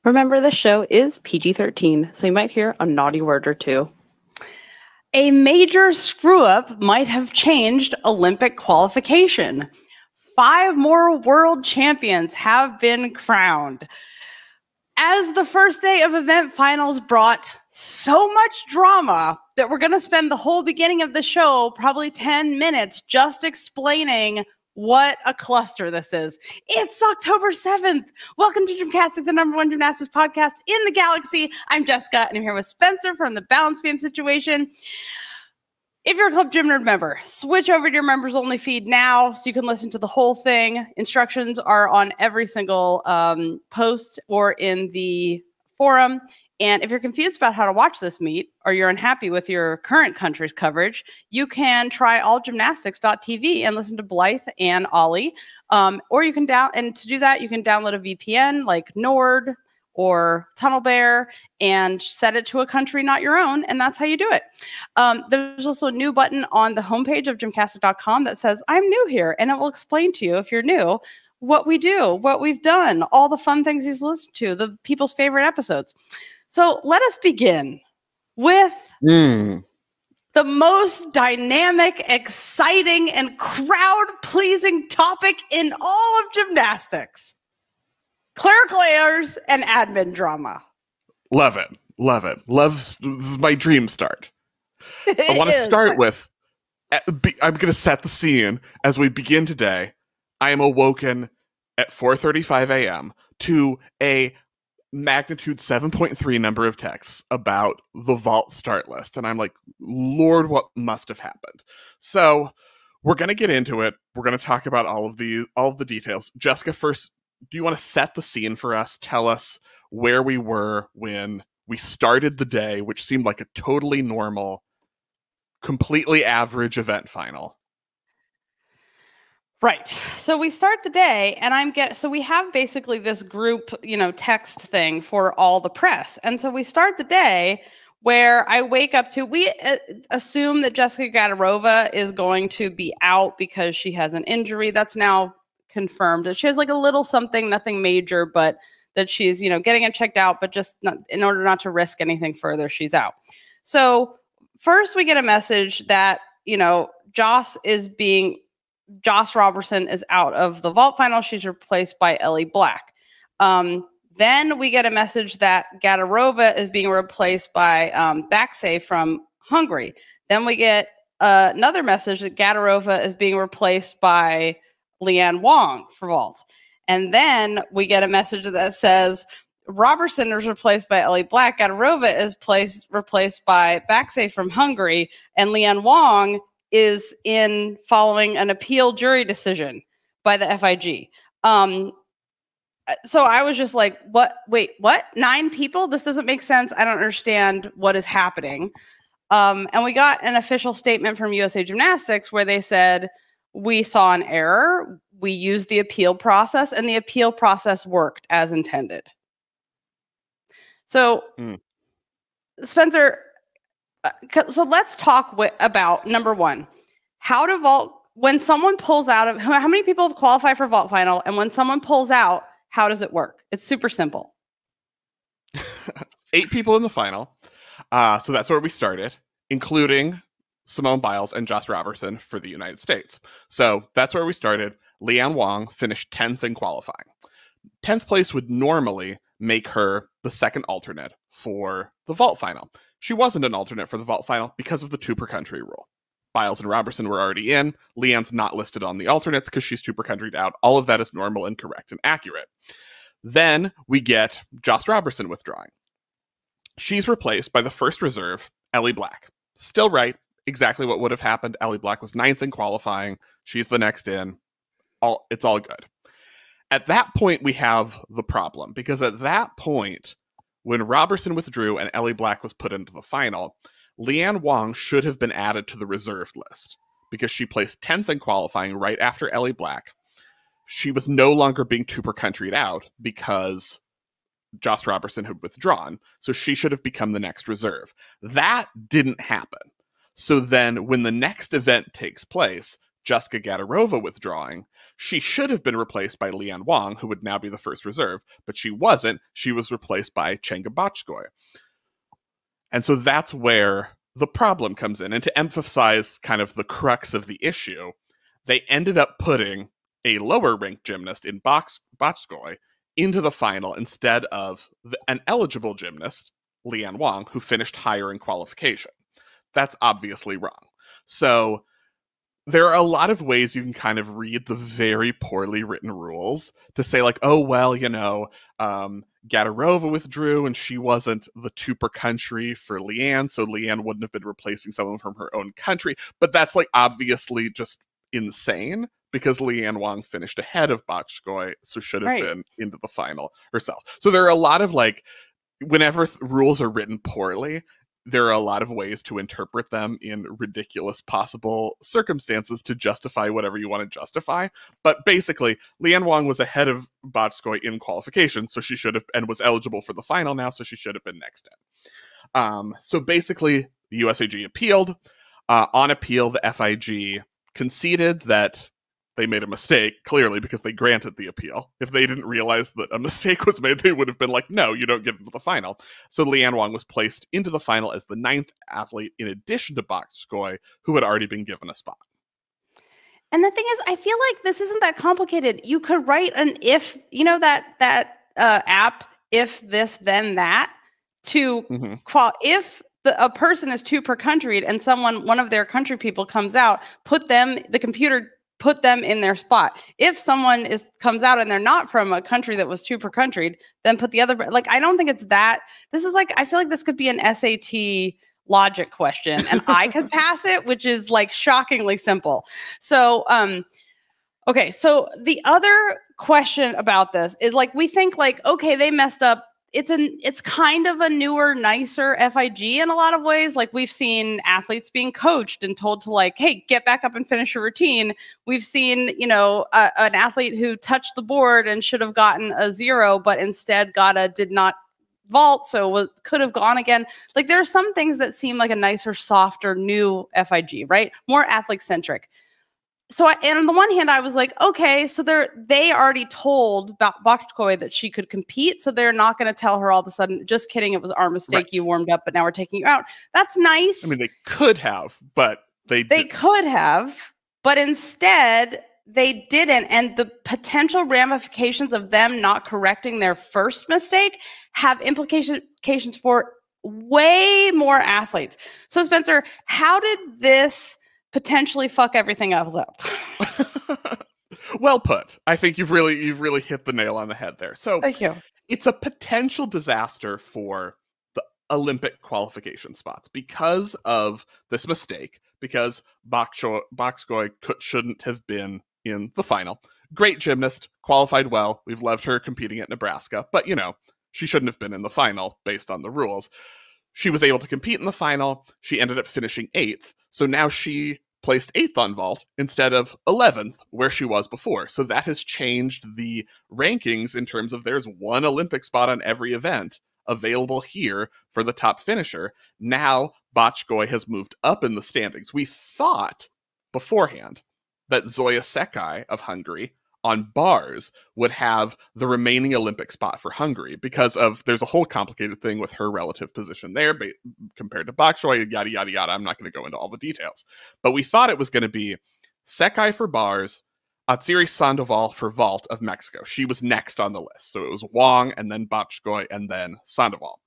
Remember, this show is PG-13, so you might hear a naughty word or two. A major screw-up might have changed Olympic qualification. 5 more world champions have been crowned. As the first day of event finals brought so much drama that we're going to spend the whole beginning of the show, probably 10 minutes, just explaining what a cluster this is. It's October 7th. Welcome to Gymcastic, the #1 gymnastics podcast in the galaxy. I'm Jessica, and I'm here with Spencer from the Balance Beam Situation. If you're a Club Gym Nerd member, switch over to your members only feed now so you can listen to the whole thing. Instructions are on every single post or in the forum. And if you're confused about how to watch this meet, or you're unhappy with your current country's coverage, you can try allgymnastics.tv and listen to Blythe and Ollie. Or you can to do that, you can download a VPN like Nord or Tunnel Bear and set it to a country not your own, and that's how you do it. There's also a new button on the homepage of gymcastic.com that says, I'm new here, and it will explain to you, if you're new, what we do, what we've done, all the fun things you've listened to, the people's favorite episodes. So let us begin with the most dynamic, exciting, and crowd-pleasing topic in all of gymnastics. Cleric's and admin drama. Love it. Love it. This is my dream start. I want to start with, I'm going to set the scene as we begin today. I am awoken at 4:35 a.m. to a magnitude 7.3 number of texts about the vault start list. And I'm like, Lord, what must have happened? So we're going to get into it. We're going to talk about all of the details. Jessica, first, do you want to set the scene for us? Tell us where we were when we started the day, which seemed like a totally normal, completely average event final. Right. So we start the day and so we have basically this group, text thing for all the press. And so we start the day where I wake up to, we assume that Jessica Gadirova is going to be out because she has an injury. That's now confirmed that she has like a little something, nothing major, but that she's, getting it checked out, but just in order not to risk anything further, she's out. So first we get a message that, Joss Robertson is out of the vault final. She's replaced by Ellie Black. Then we get a message that Gadirova is being replaced by Backay from Hungary. Then we get another message that Gadirova is being replaced by Leanne Wong for vault. And then we get a message that says Robertson is replaced by Ellie Black. Gadirova is replaced by Backay from Hungary. And Leanne Wong is in following an appeal jury decision by the FIG. So I was just like, what? Wait, what? 9 people? This doesn't make sense. I don't understand what is happening. And we got an official statement from USA Gymnastics where they said, we saw an error. We used the appeal process, and the appeal process worked as intended. So, Spencer, so let's talk about number one, how to vault when someone pulls out of, how many people have qualified for vault final, and when someone pulls out, how does it work? It's super simple. 8 people in the final. So that's where we started, including Simone Biles and Joss Robertson for the United States. So that's where we started. Leanne Wong finished 10th in qualifying. 10th place would normally make her the second alternate for the vault final. She wasn't an alternate for the vault final because of the 2 per country rule. Biles and Robertson were already in. Leanne's not listed on the alternates because she's 2 per country out. All of that is normal and correct and accurate. Then we get Joss Robertson withdrawing. She's replaced by the first reserve, Ellie Black. Still right. Exactly what would have happened. Ellie Black was 9th in qualifying. She's the next in. It's all good. At that point, we have the problem, because at that point, when Robertson withdrew and Ellie Black was put into the final, Leanne Wong should have been added to the reserved list because she placed 10th in qualifying right after Ellie Black. She was no longer being 2 per country out because Joss Robertson had withdrawn, so she should have become the next reserve. That didn't happen. So then when the next event takes place, Jessica Gadirova withdrawing, she should have been replaced by Lian Wang, who would now be the first reserve, but she wasn't. She was replaced by Csenge Maria. And so that's where the problem comes in. And to emphasize kind of the crux of the issue, they ended up putting a lower ranked gymnast in Botskoy into the final instead of an eligible gymnast, Lian Wang, who finished higher in qualification. That's obviously wrong. So there are a lot of ways you can kind of read the very poorly written rules to say like, oh, well, you know, Gadirova withdrew and she wasn't the two per country for Lian, so Lian wouldn't have been replacing someone from her own country. But that's like obviously just insane because Lian Wang finished ahead of Botskoy, so should have been into the final herself. So there are a lot of like, whenever rules are written poorly, there are a lot of ways to interpret them in ridiculous possible circumstances to justify whatever you want to justify. But basically, Lian Wang was ahead of Botskoy in qualification, so she should have, and was eligible for the final now, so she should have been next in. So basically, the USAG appealed. On appeal, the FIG conceded that they made a mistake, clearly, because they granted the appeal. If they didn't realize that a mistake was made, they would have been like, no, you don't get into the final. So Lian Wang was placed into the final as the 9th athlete, in addition to Botskoy, who had already been given a spot. And the thing is, I feel like this isn't that complicated. You could write an if, you know, that app, if this, then that, to if a person is two per country and one of their country people comes out, the computer put them in their spot. If someone comes out and they're not from a country that was two per country, then put the other, like, I don't think it's that. This is like, I feel like this could be an SAT logic question and I could pass it, which is like shockingly simple. So, okay. So the other question about this is like, we think like, okay, they messed up. It's kind of a newer, nicer FIG in a lot of ways. Like we've seen athletes being coached and told to like, hey, get back up and finish your routine. We've seen, you know, an athlete who touched the board and should have gotten a 0, but instead did not vault, so could have gone again. Like there are some things that seem like a nicer, softer, new FIG, right? More athlete-centric. So, and on the one hand, I was like, okay, so they already told Botskoy that she could compete, so they're not going to tell her all of a sudden, just kidding, it was our mistake, you warmed up, but now we're taking you out. That's nice. I mean, they could have, but they could have, but instead they didn't. And the potential ramifications of them not correcting their first mistake have implications for way more athletes. So, Spencer, how did this potentially fuck everything else up? Well put. I think you've really hit the nail on the head there. So thank you. It's a potential disaster for the Olympic qualification spots because of this mistake, because Botskoy shouldn't have been in the final. Great gymnast, qualified well. We've loved her competing at Nebraska, but you know, she shouldn't have been in the final based on the rules. She was able to compete in the final. She ended up finishing 8th. So now she placed 8th on vault instead of 11th, where she was before. So that has changed the rankings in terms of there's one Olympic spot on every event available here for the top finisher. Now Botskoy has moved up in the standings. We thought beforehand that Zoya Csikai of Hungary on bars would have the remaining Olympic spot for Hungary because there's a whole complicated thing with her relative position there compared to Botskoy, yada, yada, yada. I'm not going to go into all the details. But we thought it was going to be Csikai for bars, Atsiri Sandoval for vault of Mexico. She was next on the list. So it was Wang and then Botskoy and then Sandoval.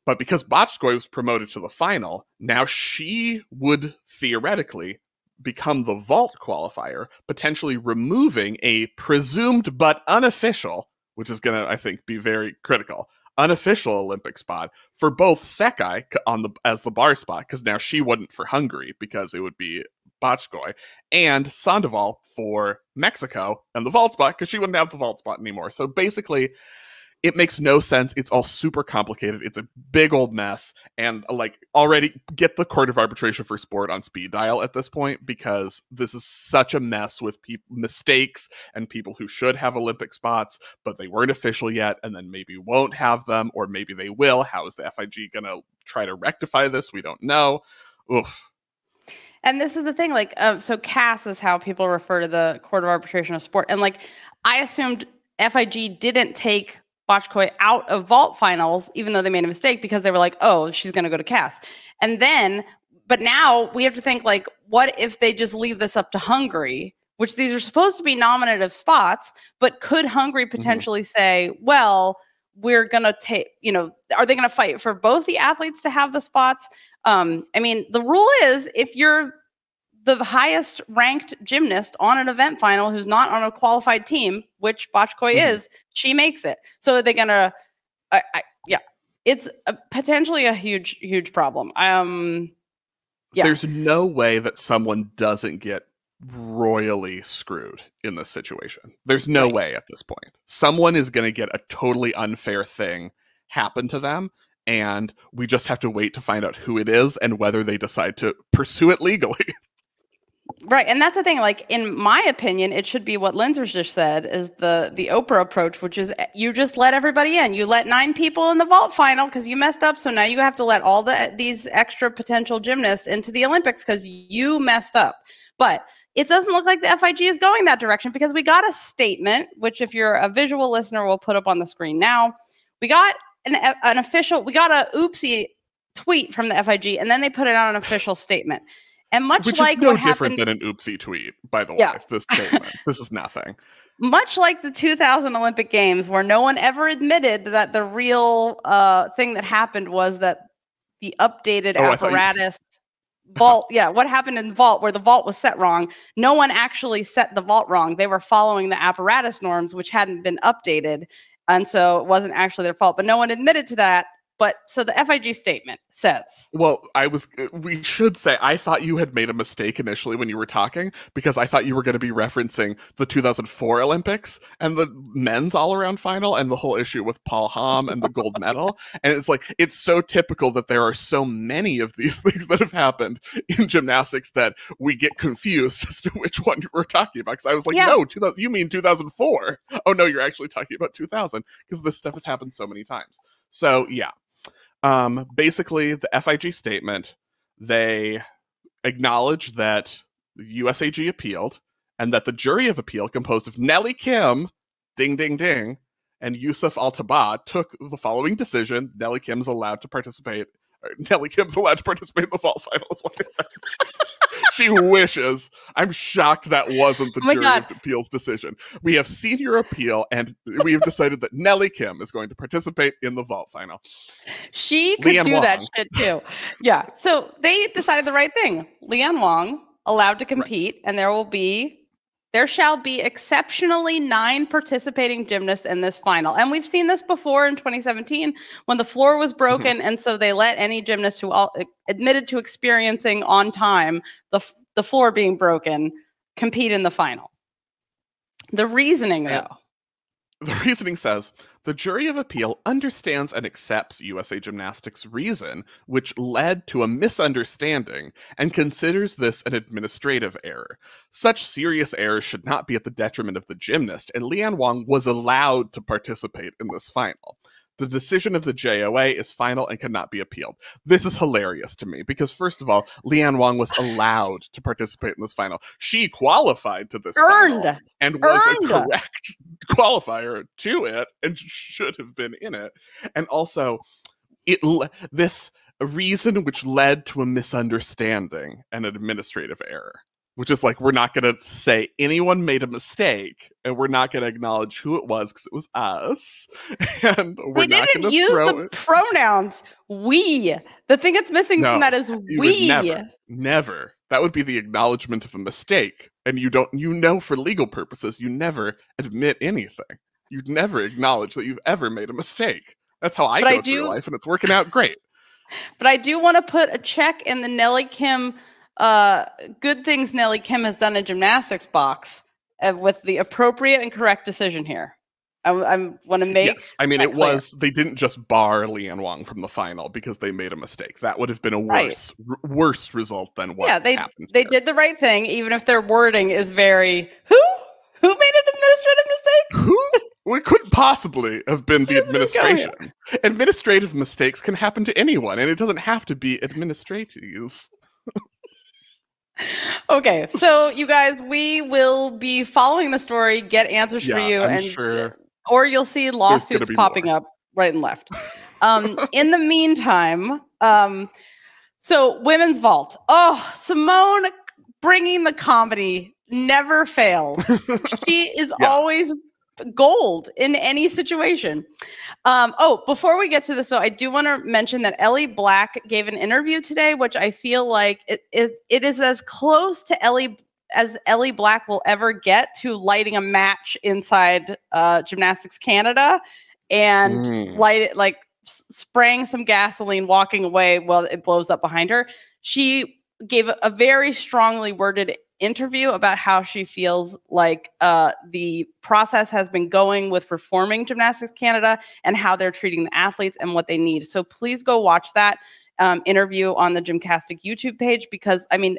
But because Botskoy was promoted to the final, now she would theoretically become the vault qualifier, potentially removing a presumed but unofficial, which is going to, I think, be very critical, unofficial Olympic spot for both Csikai as the bar spot, because now she wouldn't for Hungary because it would be Botskoy, and Sandoval for Mexico and the vault spot because she wouldn't have the vault spot anymore. So basically, it makes no sense. It's all super complicated. It's a big old mess. And like already get the Court of Arbitration for Sport on speed dial at this point, because this is such a mess with mistakes and people who should have Olympic spots, but they weren't official yet. And then maybe won't have them, or maybe they will. How is the FIG going to try to rectify this? We don't know. Oof. And this is the thing, like, so CAS is how people refer to the Court of Arbitration of Sport. And like, I assumed FIG didn't take Backay out of vault finals, even though they made a mistake, because they were like, oh, she's going to go to CAS. And then, but now we have to think, like, what if they just leave this up to Hungary, which these are supposed to be nominative spots, but could Hungary potentially say, well, we're going to take, you know, are they going to fight for both the athletes to have the spots? I mean, the rule is if you're the highest ranked gymnast on an event final who's not on a qualified team, which Backay is, she makes it. So are they going to, yeah, it's potentially a huge, huge problem. Yeah. There's no way that someone doesn't get royally screwed in this situation. There's no way at this point. Someone is going to get a totally unfair thing happen to them, and we just have to wait to find out who it is and whether they decide to pursue it legally. Right. And that's the thing, like, in my opinion, it should be what Lindsay's just said, is the Oprah approach, which is you just let everybody in. You let 9 people in the vault final because you messed up. So now you have to let all these extra potential gymnasts into the Olympics because you messed up. But it doesn't look like the FIG is going that direction, because we got a statement, which if you're a visual listener, we'll put up on the screen now. We got an official, we got a oopsie tweet from the FIG, and then they put it on an official statement. And much Which like is no what different happened, than an oopsie tweet, by the way. This statement, this is nothing. Much like the 2000 Olympic Games, where no one ever admitted that the real thing that happened was that the updated apparatus vault, what happened in the vault, where the vault was set wrong. No one actually set the vault wrong. They were following the apparatus norms, which hadn't been updated. And so it wasn't actually their fault, but no one admitted to that. But so the FIG statement says. Well, we should say, I thought you had made a mistake initially when you were talking, because I thought you were going to be referencing the 2004 Olympics and the men's all-around final and the whole issue with Paul Hamm and the gold medal. And it's like, it's so typical that there are so many of these things that have happened in gymnastics that we get confused as to which one you were talking about. Because I was like, no, you mean 2004. Oh, no, you're actually talking about 2000, because this stuff has happened so many times. So, yeah. Basically, the FIG statement, they acknowledge that the USAG appealed, and that the jury of appeal, composed of Nelly Kim, ding, ding, ding, and Yusuf Al-Tabaa, took the following decision. Nelly Kim's allowed to participate in the vault final, is what I said. She wishes. I'm shocked that wasn't the jury of appeals decision. We have seen your appeal, and we have decided that Nelly Kim is going to participate in the vault final. She could do that shit too. Yeah. So they decided the right thing. Leanne Wong allowed to compete, and there shall be exceptionally 9 participating gymnasts in this final. And we've seen this before in 2017 when the floor was broken. And so they let any gymnast who admitted to experiencing on time the floor being broken compete in the final. The reasoning, though. The reasoning says, the jury of appeal understands and accepts USA Gymnastics' reason, which led to a misunderstanding, and considers this an administrative error. Such serious errors should not be at the detriment of the gymnast, and Leanne Wong was allowed to participate in this final. The decision of the JOA is final and cannot be appealed. This is hilarious to me because, first of all, Leanne Wong was allowed to participate in this final. She qualified to this final and was a correct qualifier to it and should have been in it. And also, this reason which led to a misunderstanding and an administrative error. Which is like, we're not going to say anyone made a mistake, and we're not going to acknowledge who it was because it was us. And we're not going to use the pronouns we. The thing that's missing from that is we. Never. That would be the acknowledgement of a mistake. And for legal purposes, you never admit anything. You'd never acknowledge that you've ever made a mistake. That's how I go through life, and it's working out great. But I do want to put a check in the Nelly Kim good things Nelly Kim has done in gymnastics box with the appropriate and correct decision here. I want to make. Yes. I mean, they didn't just bar Leanne Wong from the final because they made a mistake. That would have been a worse result than what happened. They did the right thing, even if their wording is very, who made an administrative mistake? Who? Well, it couldn't possibly have been the administration. Administrative mistakes can happen to anyone, and it doesn't have to be administrators. Okay, so you guys, we will be following the story, get answers for you, I'm and sure or you'll see lawsuits popping more. up right and left. In the meantime, so women's vault. Oh, Simone bringing the comedy never fails. She is always gold in any situation. Before we get to this, though, I do want to mention that Ellie Black gave an interview today, which I feel like it is as close to Ellie as Ellie Black will ever get to lighting a match inside Gymnastics Canada and light it, like spraying some gasoline, walking away while it blows up behind her. She gave a very strongly worded interview about how she feels like the process has been going with reforming Gymnastics Canada and how they're treating the athletes and what they need. So please go watch that interview on the Gymcastic YouTube page, because I mean,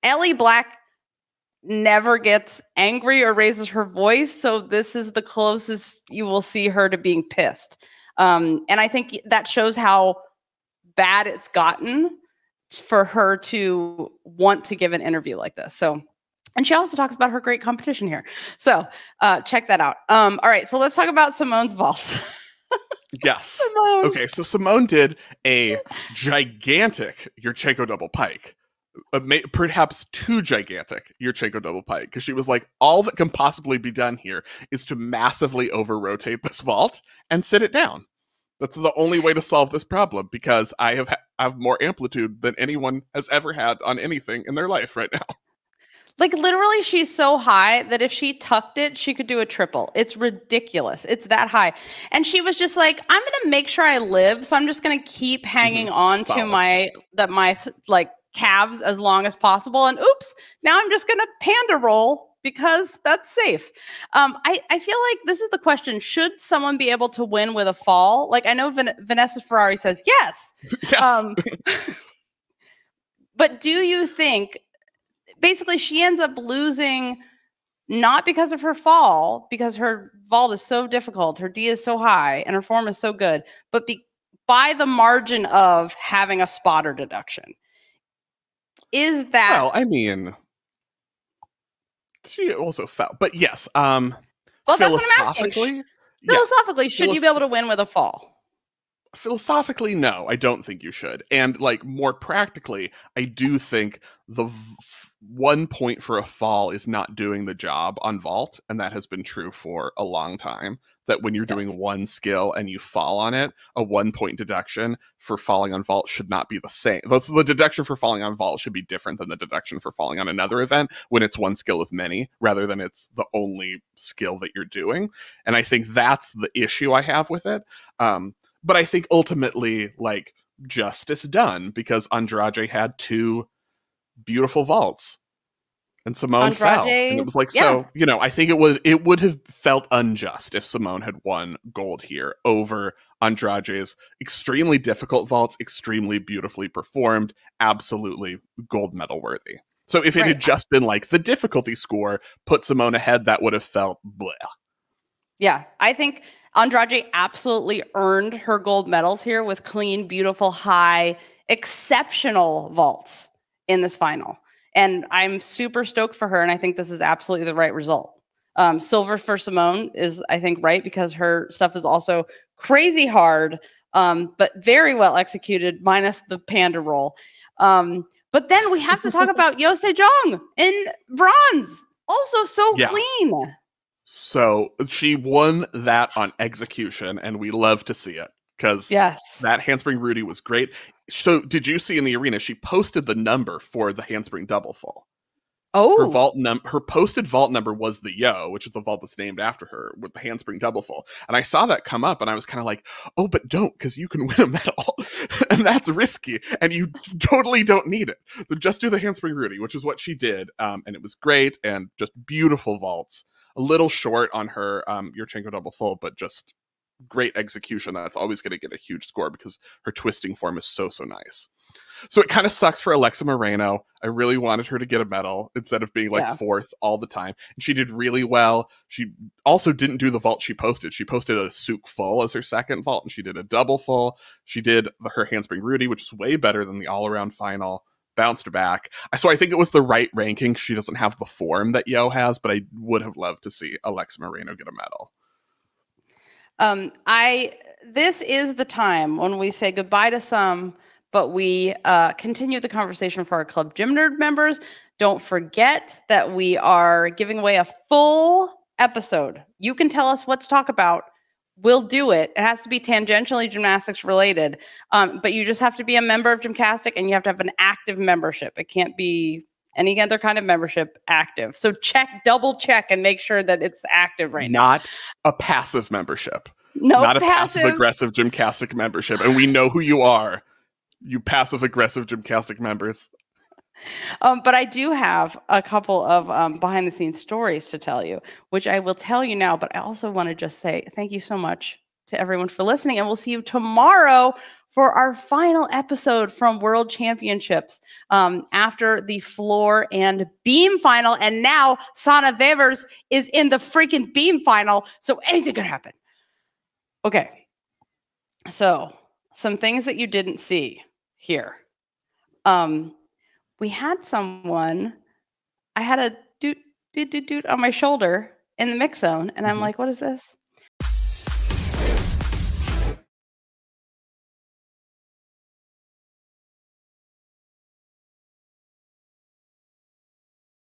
Ellie Black never gets angry or raises her voice. So this is the closest you will see her to being pissed. And I think that shows how bad it's gotten for her to want to give an interview like this. So, and she also talks about her great competition here. So check that out. All right, so let's talk about Simone's vault. Yes. Simone. Okay, so Simone did a gigantic Yurchenko double pike. Perhaps too gigantic Yurchenko double pike, because she was like, all that can possibly be done here is to massively over-rotate this vault and sit it down. That's the only way to solve this problem, because I have more amplitude than anyone has ever had on anything in their life right now. Like, literally, she's so high that if she tucked it, she could do a triple. It's ridiculous. It's that high. And she was just like, I'm going to make sure I live, so I'm just going to keep hanging on to my calves as long as possible. And oops, now I'm just going to panda roll because that's safe. I feel like this is the question. Should someone be able to win with a fall? Like, I know Vanessa Ferrari says yes. Yes. But do you think, basically, she ends up losing not because of her fall, because her vault is so difficult, her D is so high, and her form is so good, but by the margin of having a spotter deduction? Is that... Well, I mean, she also fell, but yes. Well, that's what I'm asking. Philosophically, should you be able to win with a fall? Philosophically, no, I don't think you should. And like, more practically, I do think the 1 point for a fall is not doing the job on vault, and that has been true for a long time. That when you're doing one skill and you fall on it, a 1 point deduction for falling on vault should not be the same. The deduction for falling on vault should be different than the deduction for falling on another event when it's one skill of many, rather than it's the only skill that you're doing. And I think that's the issue I have with it. But I think ultimately, like, justice done, because Andrade had two beautiful vaults and Simone fell. And it was like, so, you know, I think it would have felt unjust if Simone had won gold here over Andrade's extremely difficult vaults, extremely beautifully performed, absolutely gold medal worthy. So if it had just been like the difficulty score put Simone ahead, that would have felt bleh. Yeah, I think Andrade absolutely earned her gold medals here with clean, beautiful, high, exceptional vaults in this final. And I'm super stoked for her, and I think this is absolutely the right result. Silver for Simone is, I think, right, because her stuff is also crazy hard, but very well executed, minus the panda roll. But then we have to talk about Yeo Seojeong in bronze. Also so clean. So she won that on execution, and we love to see it, because that handspring Rudi was great. So did you see in the arena, she posted the number for the handspring double full. Oh. Her posted vault number was the Yeo, which is the vault that's named after her, with the handspring double full. And I saw that come up, and I was kind of like, oh, but don't, because you can win a medal. And that's risky, and you totally don't need it. So just do the handspring Rudi, which is what she did. And it was great, and just beautiful vaults. A little short on her yurchenko double full, but just great execution. That's always going to get a huge score because her twisting form is so nice. So it kind of sucks for Alexa Moreno. I really wanted her to get a medal instead of being like fourth all the time. And she did really well. She also didn't do the vault she posted. She posted a souk full as her second vault, and she did a double full. She did her handspring Rudi, which is way better than the all-around final. bounced back. So I think it was the right ranking. She doesn't have the form that Yeo has, but I would have loved to see Alexa Moreno get a medal. This is the time when we say goodbye to some, but we continue the conversation for our Club Gym Nerd members. Don't forget that we are giving away a full episode. You can tell us what to talk about. We'll do it. It has to be tangentially gymnastics related, but you just have to be a member of Gymcastic, and you have to have an active membership. It can't be any other kind of membership active. So double check and make sure that it's active right now. Not a passive membership. No, not a passive-aggressive Gymcastic membership. And we know who you are, you passive-aggressive Gymcastic members. But I do have a couple of behind-the-scenes stories to tell you, which I will tell you now. But I also want to just say thank you so much to everyone for listening. And we'll see you tomorrow for our final episode from World Championships after the floor and beam final. And now Sana Webers is in the freaking beam final. So anything could happen. Okay. So some things that you didn't see here. We had someone, I had a doot on my shoulder in the mix zone. And I'm like, what is this?